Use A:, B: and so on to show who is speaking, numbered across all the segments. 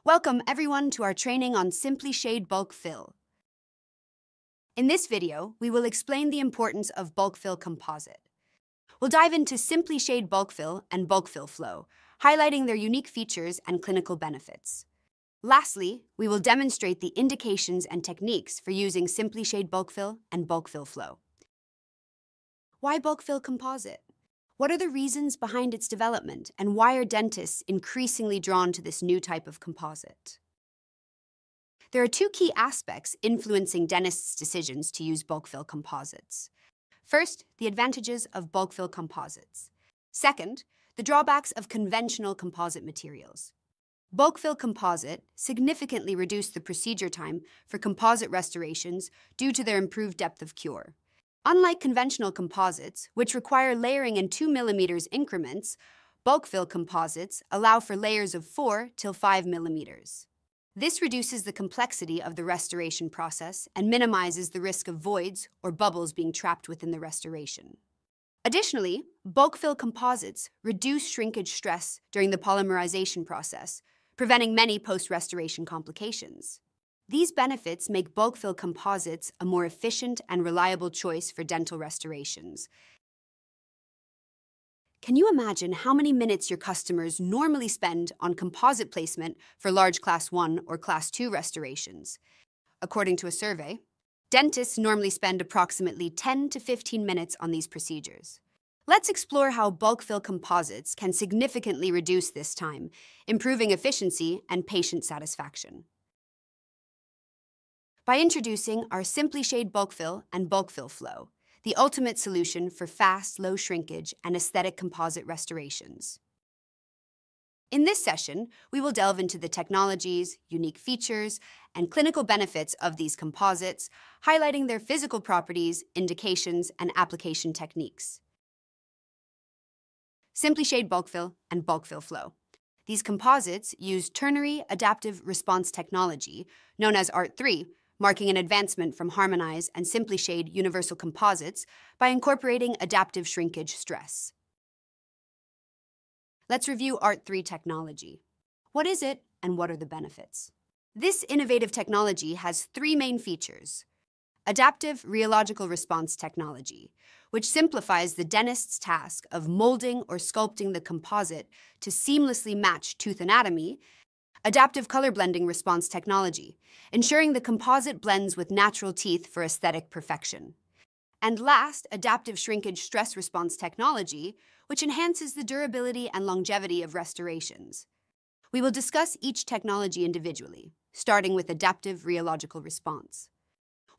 A: Welcome everyone to our training on SimpliShade Bulk Fill. In this video, we will explain the importance of bulk fill composite. We'll dive into SimpliShade Bulk Fill and Bulk Fill Flow, highlighting their unique features and clinical benefits. Lastly, we will demonstrate the indications and techniques for using SimpliShade Bulk Fill and Bulk Fill Flow. Why bulk fill composite? What are the reasons behind its development, and why are dentists increasingly drawn to this new type of composite? There are two key aspects influencing dentists' decisions to use bulk fill composites. First, the advantages of bulk fill composites. Second, the drawbacks of conventional composite materials. Bulk fill composite significantly reduce the procedure time for composite restorations due to their improved depth of cure. Unlike conventional composites, which require layering in 2 mm increments, bulk fill composites allow for layers of 4 till 5 mm. This reduces the complexity of the restoration process and minimizes the risk of voids or bubbles being trapped within the restoration. Additionally, bulk fill composites reduce shrinkage stress during the polymerization process, preventing many post-restoration complications. These benefits make bulk fill composites a more efficient and reliable choice for dental restorations. Can you imagine how many minutes your customers normally spend on composite placement for large Class 1 or Class 2 restorations? According to a survey, dentists normally spend approximately 10 to 15 minutes on these procedures. Let's explore how bulk fill composites can significantly reduce this time, improving efficiency and patient satisfaction. By introducing our SimpliShade Bulk Fill and Bulk Fill Flow, the ultimate solution for fast, low shrinkage and aesthetic composite restorations. In this session, we will delve into the technologies, unique features, and clinical benefits of these composites, highlighting their physical properties, indications, and application techniques. SimpliShade Bulk Fill and Bulk Fill Flow. These composites use ternary adaptive response technology, known as ART3, marking an advancement from Harmonize and SimpliShade universal composites by incorporating adaptive shrinkage stress. Let's review ART3 technology. What is it, and what are the benefits? This innovative technology has three main features. Adaptive rheological response technology, which simplifies the dentist's task of molding or sculpting the composite to seamlessly match tooth anatomy. Adaptive color blending response technology, ensuring the composite blends with natural teeth for aesthetic perfection. And last, adaptive shrinkage stress response technology, which enhances the durability and longevity of restorations. We will discuss each technology individually, starting with adaptive rheological response.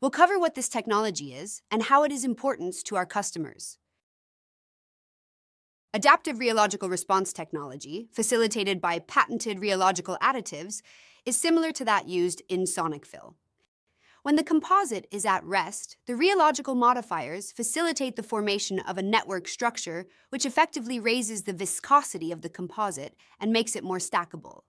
A: We'll cover what this technology is and how it is important to our customers. Adaptive rheological response technology, facilitated by patented rheological additives, is similar to that used in sonic fill. When the composite is at rest, the rheological modifiers facilitate the formation of a network structure which effectively raises the viscosity of the composite and makes it more stackable.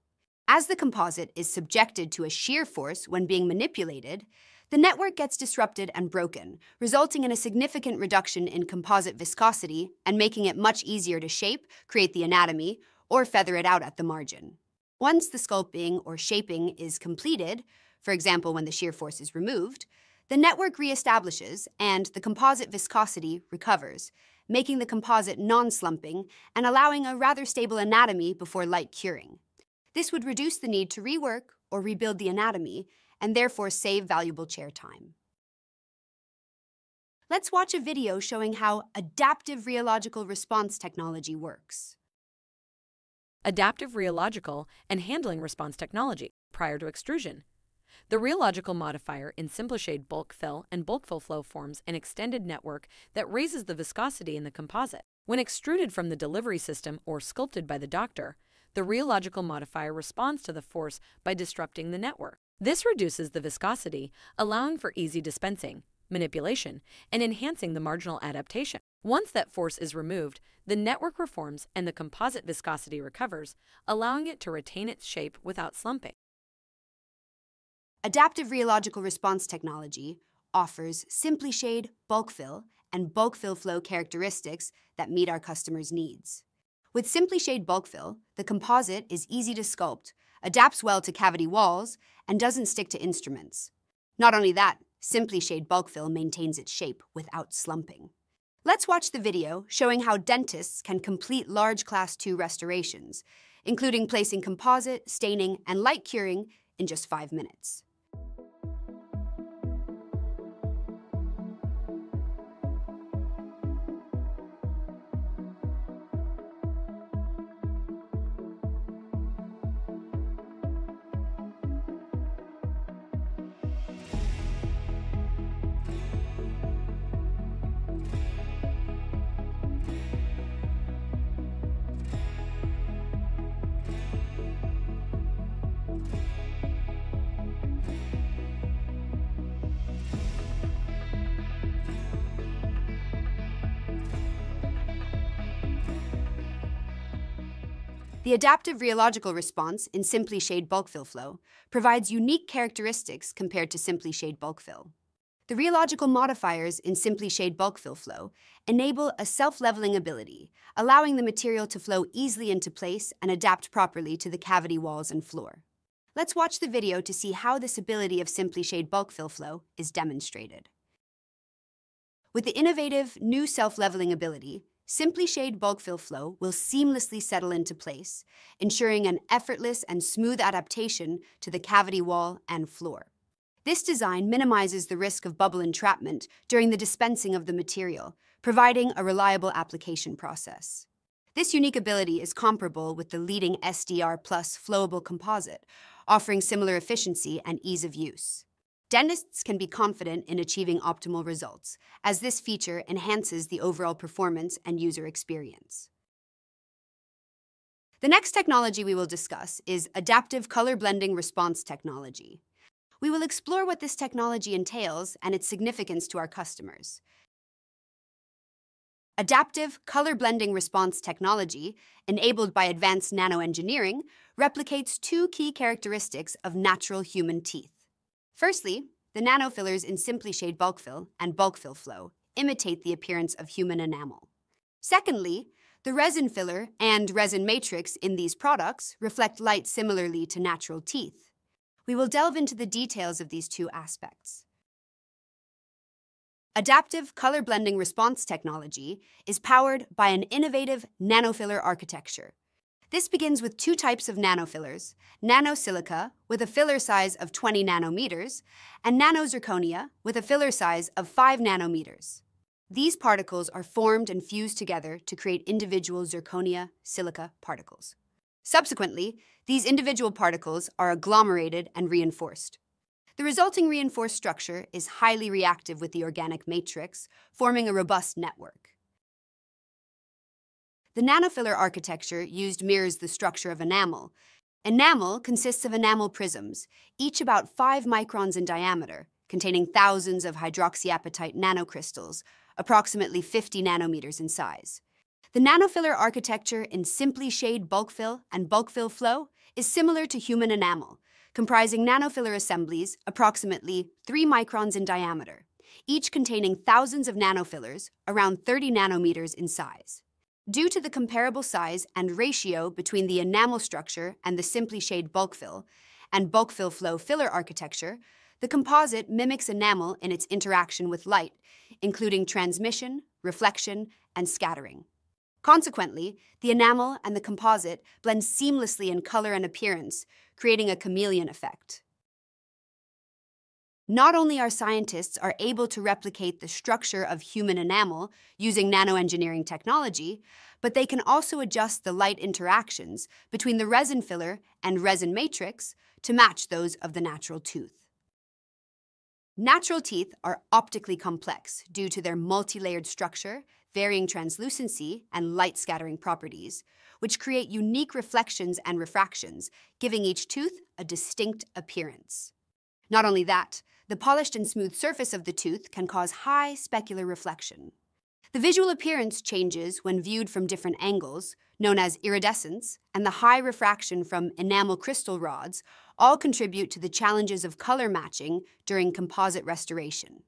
A: As the composite is subjected to a shear force when being manipulated, the network gets disrupted and broken, resulting in a significant reduction in composite viscosity and making it much easier to shape, create the anatomy, or feather it out at the margin. Once the sculpting or shaping is completed, for example when the shear force is removed, the network reestablishes and the composite viscosity recovers, making the composite non-slumping and allowing a rather stable anatomy before light curing. This would reduce the need to rework or rebuild the anatomy, and therefore save valuable chair time. Let's watch a video showing how adaptive rheological response technology works.
B: Adaptive rheological and handling response technology prior to extrusion. The rheological modifier in SimpliShade Bulk Fill and Bulk Fill Flow forms an extended network that raises the viscosity in the composite. When extruded from the delivery system or sculpted by the doctor, the rheological modifier responds to the force by disrupting the network. This reduces the viscosity, allowing for easy dispensing, manipulation, and enhancing the marginal adaptation. Once that force is removed, the network reforms and the composite viscosity recovers, allowing it to retain its shape without slumping.
A: Adaptive rheological response technology offers SimpliShade Bulk Fill and Bulk Fill Flow characteristics that meet our customers' needs. With SimpliShade Bulk Fill, the composite is easy to sculpt, adapts well to cavity walls, and doesn't stick to instruments. Not only that, SimpliShade Bulk Fill maintains its shape without slumping. Let's watch the video showing how dentists can complete large Class 2 restorations, including placing composite, staining, and light curing in just 5 minutes. The adaptive rheological response in SimpliShade Bulk Fill flow provides unique characteristics compared to SimpliShade Bulk Fill. The rheological modifiers in SimpliShade Bulk Fill flow enable a self-leveling ability, allowing the material to flow easily into place and adapt properly to the cavity walls and floor. Let's watch the video to see how this ability of SimpliShade Bulk Fill flow is demonstrated. With the innovative new self-leveling ability, SimpliShade Bulk Fill flow will seamlessly settle into place, ensuring an effortless and smooth adaptation to the cavity wall and floor. This design minimizes the risk of bubble entrapment during the dispensing of the material, providing a reliable application process. This unique ability is comparable with the leading SDR Plus flowable composite, offering similar efficiency and ease of use. Dentists can be confident in achieving optimal results, as this feature enhances the overall performance and user experience. The next technology we will discuss is adaptive color blending response technology. We will explore what this technology entails and its significance to our customers. Adaptive color blending response technology, enabled by advanced nanoengineering, replicates two key characteristics of natural human teeth. Firstly, the nanofillers in SimpliShade Bulk Fill and Bulk Fill flow imitate the appearance of human enamel. Secondly, the resin filler and resin matrix in these products reflect light similarly to natural teeth. We will delve into the details of these two aspects. Adaptive color blending response technology is powered by an innovative nanofiller architecture. This begins with two types of nanofillers, nanosilica with a filler size of 20 nanometers and nanozirconia with a filler size of 5 nanometers. These particles are formed and fused together to create individual zirconia silica particles. Subsequently, these individual particles are agglomerated and reinforced. The resulting reinforced structure is highly reactive with the organic matrix, forming a robust network. The nanofiller architecture used mirrors the structure of enamel. Enamel consists of enamel prisms, each about 5 microns in diameter, containing thousands of hydroxyapatite nanocrystals, approximately 50 nanometers in size. The nanofiller architecture in SimpliShade Bulk Fill and Bulk Fill flow is similar to human enamel, comprising nanofiller assemblies approximately 3 microns in diameter, each containing thousands of nanofillers, around 30 nanometers in size. Due to the comparable size and ratio between the enamel structure and the SimpliShade Bulk Fill and Bulk Fill flow filler architecture, the composite mimics enamel in its interaction with light, including transmission, reflection, and scattering. Consequently, the enamel and the composite blend seamlessly in color and appearance, creating a chameleon effect. Not only are scientists able to replicate the structure of human enamel using nanoengineering technology, but they can also adjust the light interactions between the resin filler and resin matrix to match those of the natural tooth. Natural teeth are optically complex due to their multi-layered structure, varying translucency, and light scattering properties, which create unique reflections and refractions, giving each tooth a distinct appearance. Not only that, the polished and smooth surface of the tooth can cause high specular reflection. The visual appearance changes when viewed from different angles, known as iridescence, and the high refraction from enamel crystal rods all contribute to the challenges of color matching during composite restoration.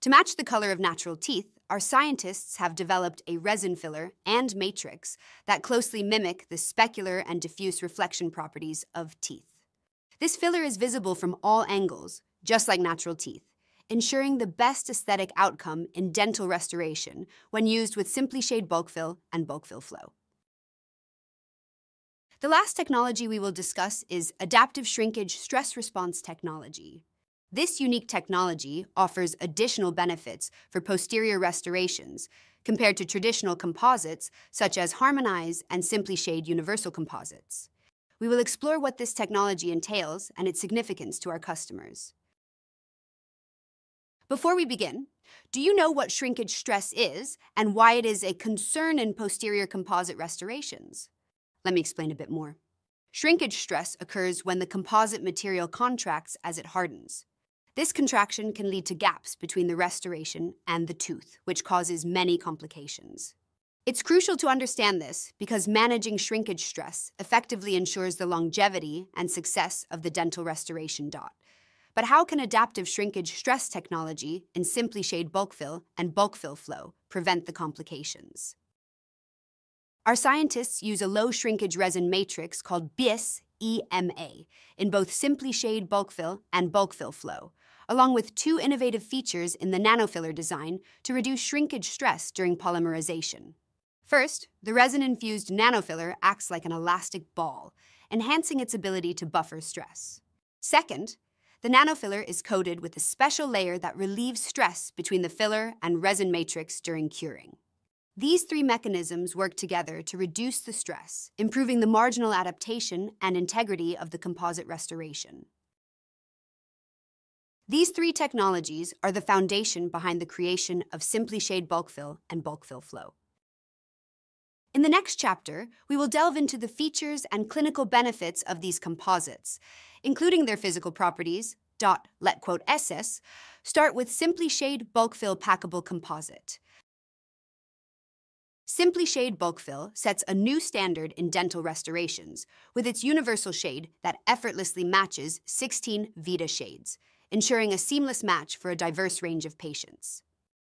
A: To match the color of natural teeth, our scientists have developed a resin filler and matrix that closely mimic the specular and diffuse reflection properties of teeth. This filler is visible from all angles, just like natural teeth, ensuring the best aesthetic outcome in dental restoration when used with SimpliShade Bulk Fill and Bulk Fill Flow. The last technology we will discuss is adaptive shrinkage stress response technology. This unique technology offers additional benefits for posterior restorations compared to traditional composites such as Harmonize and SimpliShade Universal Composites. We will explore what this technology entails and its significance to our customers. Before we begin, do you know what shrinkage stress is and why it is a concern in posterior composite restorations? Let me explain a bit more. Shrinkage stress occurs when the composite material contracts as it hardens. This contraction can lead to gaps between the restoration and the tooth, which causes many complications. It's crucial to understand this because managing shrinkage stress effectively ensures the longevity and success of the dental restoration. But how can adaptive shrinkage stress technology in SimpliShade Bulk Fill and Bulk Fill Flow prevent the complications? Our scientists use a low-shrinkage resin matrix called BIS-EMA in both SimpliShade Bulk Fill and Bulk Fill Flow, along with two innovative features in the nanofiller design to reduce shrinkage stress during polymerization. First, the resin-infused nanofiller acts like an elastic ball, enhancing its ability to buffer stress. Second, the nanofiller is coated with a special layer that relieves stress between the filler and resin matrix during curing. These three mechanisms work together to reduce the stress, improving the marginal adaptation and integrity of the composite restoration. These three technologies are the foundation behind the creation of SimpliShade Bulk Fill and Bulk Fill Flow. In the next chapter, we will delve into the features and clinical benefits of these composites, including their physical properties. SS. Start with SimpliShade Bulk Fill Packable Composite. SimpliShade Bulk Fill sets a new standard in dental restorations with its universal shade that effortlessly matches 16 Vita shades, ensuring a seamless match for a diverse range of patients.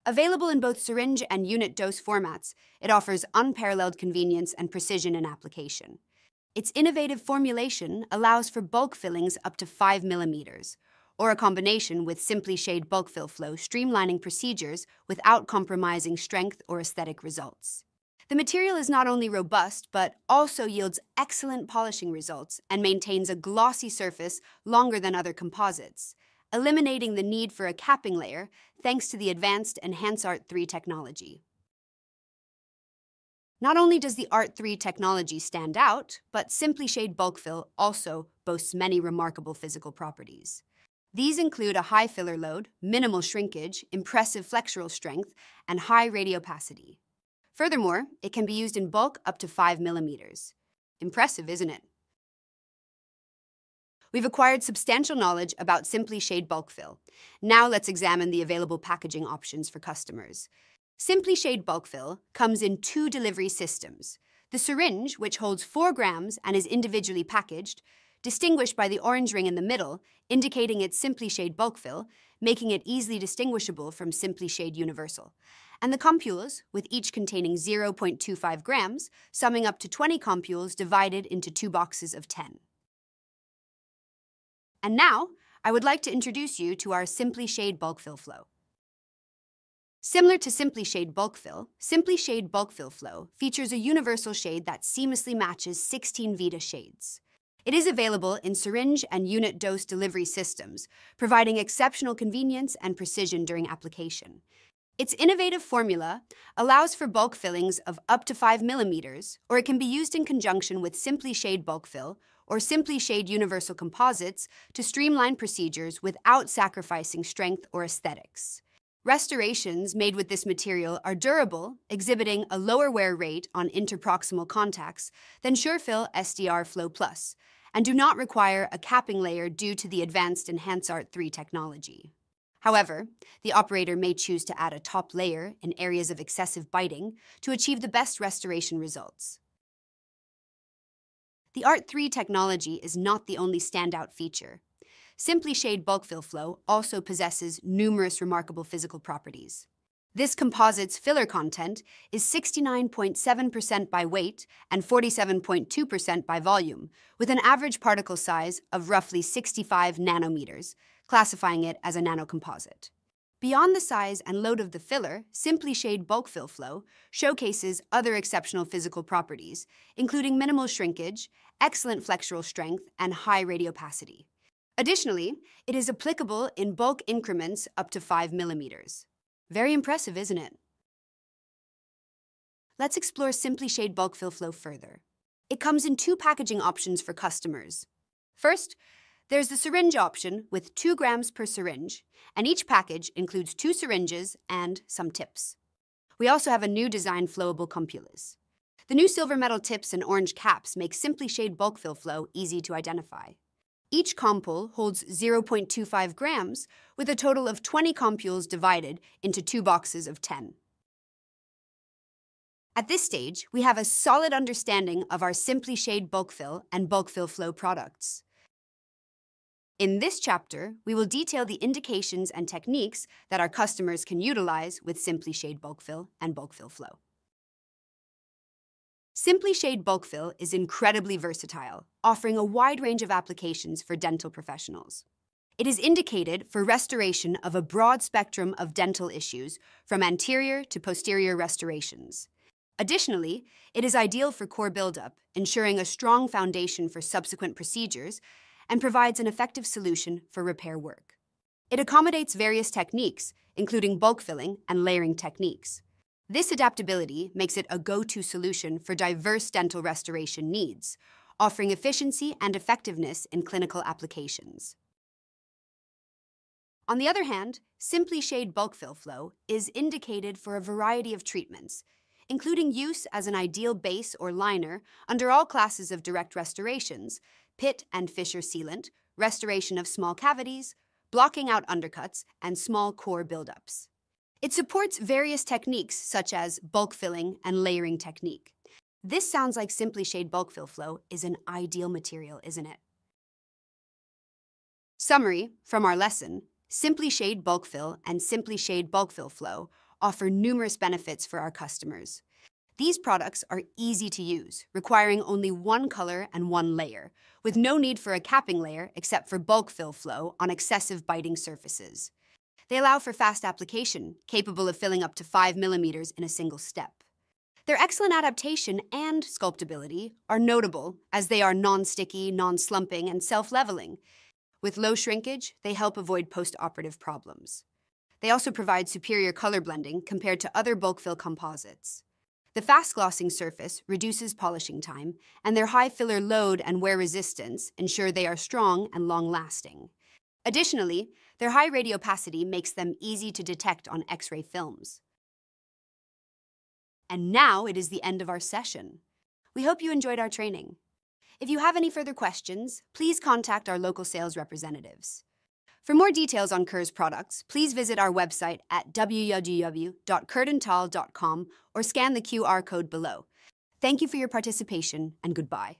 A: Available in both syringe and unit dose formats, it offers unparalleled convenience and precision in application. Its innovative formulation allows for bulk fillings up to 5 millimeters, or a combination with SimpliShade Bulk Fill Flow, streamlining procedures without compromising strength or aesthetic results. The material is not only robust, but also yields excellent polishing results and maintains a glossy surface longer than other composites, eliminating the need for a capping layer thanks to the advanced Enhance Art 3 technology. Not only does the Art 3 technology stand out, but SimpliShade Bulk Fill also boasts many remarkable physical properties. These include a high filler load, minimal shrinkage, impressive flexural strength, and high radiopacity. Furthermore, it can be used in bulk up to 5 millimeters. Impressive, isn't it? We've acquired substantial knowledge about SimpliShade Bulk Fill. Now let's examine the available packaging options for customers. SimpliShade Bulk Fill comes in two delivery systems. The syringe, which holds 4 grams and is individually packaged, distinguished by the orange ring in the middle, indicating it's SimpliShade Bulk Fill, making it easily distinguishable from SimpliShade Universal. And the compules, with each containing 0.25 grams, summing up to 20 compules divided into 2 boxes of 10. And now, I would like to introduce you to our SimpliShade Bulk Fill Flow. Similar to SimpliShade Bulk Fill, SimpliShade Bulk Fill Flow features a universal shade that seamlessly matches 16 Vita shades. It is available in syringe and unit dose delivery systems, providing exceptional convenience and precision during application. Its innovative formula allows for bulk fillings of up to 5 millimeters, or it can be used in conjunction with SimpliShade Bulk Fill or SimpliShade Universal Composites to streamline procedures without sacrificing strength or aesthetics. Restorations made with this material are durable, exhibiting a lower wear rate on interproximal contacts than SureFill SDR Flow Plus, and do not require a capping layer due to the advanced Enhance Art 3 technology. However, the operator may choose to add a top layer in areas of excessive biting to achieve the best restoration results. The Art 3 technology is not the only standout feature. SimpliShade Bulk Fill Flow also possesses numerous remarkable physical properties. This composite's filler content is 69.7% by weight and 47.2% by volume, with an average particle size of roughly 65 nanometers, classifying it as a nanocomposite. Beyond the size and load of the filler, SimpliShade Bulk Fill Flow showcases other exceptional physical properties, including minimal shrinkage, excellent flexural strength, and high radiopacity. Additionally, it is applicable in bulk increments up to 5 millimeters. Very impressive, isn't it? Let's explore SimpliShade Bulk Fill Flow further. It comes in two packaging options for customers. First, there's the syringe option with 2 grams per syringe, and each package includes 2 syringes and some tips. We also have a new design flowable compulus. The new silver metal tips and orange caps make SimpliShade Bulk Fill Flow easy to identify. Each compule holds 0.25 grams, with a total of 20 compules divided into 2 boxes of 10. At this stage, we have a solid understanding of our SimpliShade Bulk Fill and Bulk Fill Flow products. In this chapter, we will detail the indications and techniques that our customers can utilize with SimpliShade Bulk Fill and Bulk Fill Flow. SimpliShade Bulk Fill is incredibly versatile, offering a wide range of applications for dental professionals. It is indicated for restoration of a broad spectrum of dental issues, from anterior to posterior restorations. Additionally, it is ideal for core buildup, ensuring a strong foundation for subsequent procedures, and provides an effective solution for repair work. It accommodates various techniques, including bulk filling and layering techniques. This adaptability makes it a go-to solution for diverse dental restoration needs, offering efficiency and effectiveness in clinical applications. On the other hand, SimpliShade Bulk Fill Flow is indicated for a variety of treatments, including use as an ideal base or liner under all classes of direct restorations, pit and fissure sealant, restoration of small cavities, blocking out undercuts, and small core buildups. It supports various techniques such as bulk filling and layering technique. This sounds like SimpliShade Bulk Fill Flow is an ideal material, isn't it? Summary from our lesson: SimpliShade Bulk Fill and SimpliShade Bulk Fill Flow offer numerous benefits for our customers. These products are easy to use, requiring only one color and one layer, with no need for a capping layer except for bulk fill flow on excessive biting surfaces. They allow for fast application, capable of filling up to 5 millimeters in a single step. Their excellent adaptation and sculptability are notable, as they are non-sticky, non-slumping, and self-leveling. With low shrinkage, they help avoid post-operative problems. They also provide superior color blending compared to other bulk fill composites. The fast glossing surface reduces polishing time, and their high filler load and wear resistance ensure they are strong and long-lasting. Additionally, their high radiopacity makes them easy to detect on X-ray films. And now it is the end of our session. We hope you enjoyed our training. If you have any further questions, please contact our local sales representatives. For more details on Kerr's products, please visit our website at www.kurdental.com or scan the QR code below. Thank you for your participation, and goodbye.